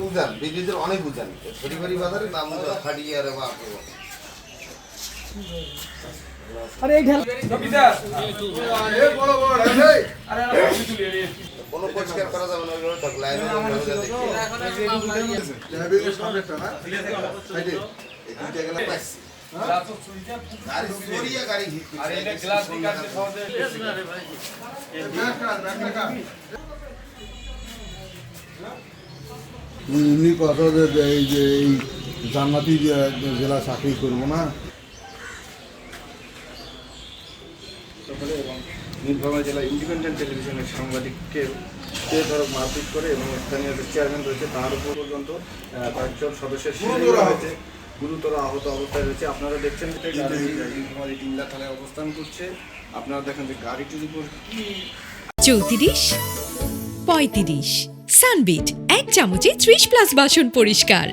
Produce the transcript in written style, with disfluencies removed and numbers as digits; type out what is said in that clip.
বুঝান বিদ্যুতের অনেক বুঝান শরীফারি বাজারে দাম খাটিয়ে আর আরে এই ঢেল কোনো পরিষ্কার করা যাবে না ওইভাবে থাক লাইনে পাইছি গাড়ি এমনি কথা যে এই যে এই জান্নাতি জেলা চাকরি করবো না এবং নীলফামারী জেলা ইন্ডিপেন্ডেন্ট টেলিভিশনের সাংবাদিককে ধরো মারপিট করে এবং স্থানীয় যে চেয়ারম্যান রয়েছে তার উপর পর্যন্ত কয়েকজন সদস্যের হয়েছে গুরুতর আহত অবস্থায় রয়েছে। আপনারা দেখছেন নীলফামারী টিমলা থানায় অবস্থান করছে। আপনারা দেখেন যে গাড়িটির উপর 34 35 সানবিট এক চামচে 30+ বাসন পরিষ্কার।